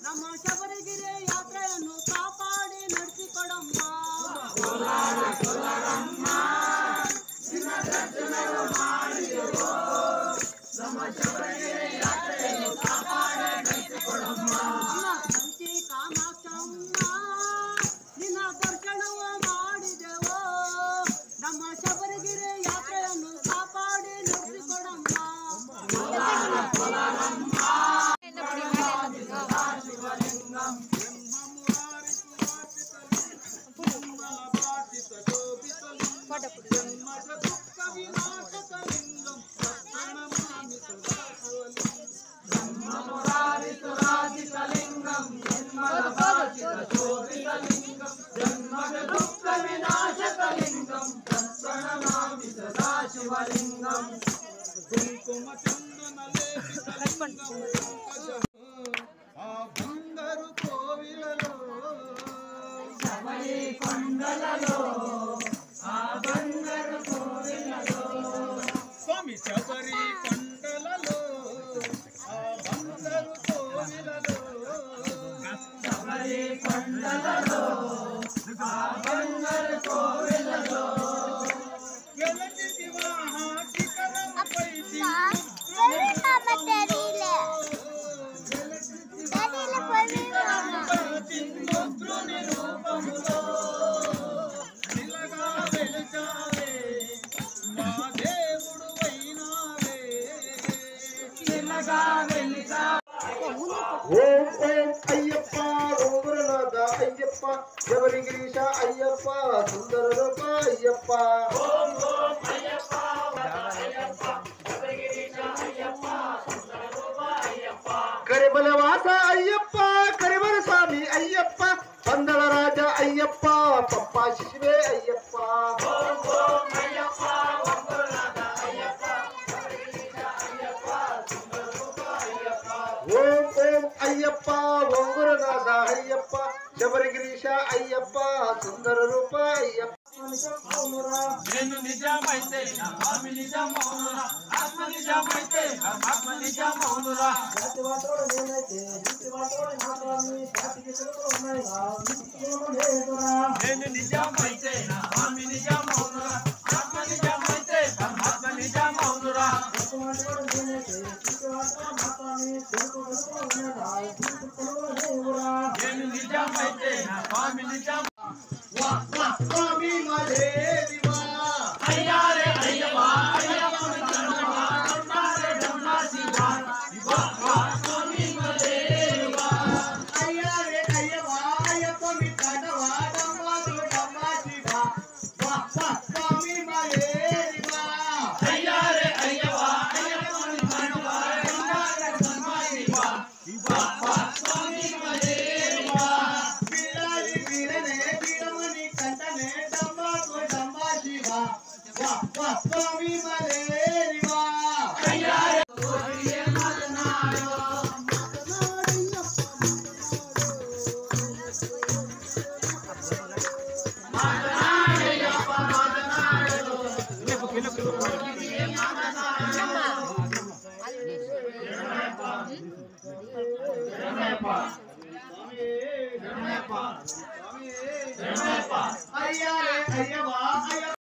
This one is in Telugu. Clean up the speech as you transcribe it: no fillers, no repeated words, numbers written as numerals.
ನಮ್ಮ ಶಬರಿಗಿರಿ ಯಾತ್ರೆಯನ್ನು ಕಾಪಾಡಿ ನಡೆಸಿಕೊಡಮ್ಮ. ನಮ್ಮ ಶಬರಿಗಿರಿ ಯಾತ್ರೆಯನ್ನು ಕಾಪಾಡಿ ನಡೆಸಿಕೊಡಮ್ಮ. ಕಂಚಿ ಕಾಮಾಕ್ಷಮ್ಮ ನಿನ್ನ ದರ್ಶನವು ಮಾಡಿದೆವು. ನಮ್ಮ ಶಬರಿಗಿರಿ ಯಾತ್ರೆಯನ್ನು ಕಾಪಾಡಿ ನಡೆಸಿಕೊಡಮ್ಮ. బంగారు కోవిలలో శబరి కొండలలో ఆ బంగారు కోవిలలో స్వామి శబరి కొండలలో ఆ బంగారు కోవిలలో శబరి కొండలలో ఆ బంగారు కోవిలలో వెలటి శివాహ శిఖరంపై ఓం ఓం అయ్యప్ప ఓంగురునాథ అయ్యప్ప శబరిగిరీశ అయ్యప్ప సుందర రూప అయ్యప్ప. ఓం ఓం అయ్యప్ప అయ్యప్ప శబరిగిరీశ అయ్యప్ప సుందర రూప అయ్యప్ప. కరిమలవాస అయ్యప్ప కరిమల స్వామి అయ్యప్ప పందల రాజ అయ్యప్ప పప్పా శిశువే అయ్యప్ప. ఓం ఓం అయ్యప్ప ఓంగురునాథ అయ్యప్ప శబరిగిరీశ అయ్యప్ప సుందర రూప అయ్యప్ప. ఓం ఓం అయ్యప్ప ఓంగురునాథ అయ్యప్ప శబరిగిరీశ అయ్యప్ప సుందర రూప అయ్యప్ప. నేను నిజమైతే నా స్వామి నిజమౌనురా, ఆత్మ నిజమైతే ఆత్మ నిజమౌనురా. నేను నిజమైతే నా స్వామి నిజమౌనురా, ఆత్మ నిజమైతే ఆత్మ నిజమౌనురా. నేను నిజమైతే నా స్వామి నిజం. స్వామి మలేదివా అయ్యా రే అయ్యవా అయ్యప్ప చంద్రవా రే డమ్మా శివా శివా స్వామి మలేదివా అయ్యా రే అయ్యవా అయ్యప్ప మిట్టడవా డమ్మా శివా స్వామి మలేదివా అయ్యా రే అయ్యవా అయ్యప్ప మిట్టడవా డమ్మా శివా శివా స్వామి మలేదివా. వీరాది వీరనే వీరమణి కంటనే డమ్మా శివా స్వామి మలేదివా అయ్యా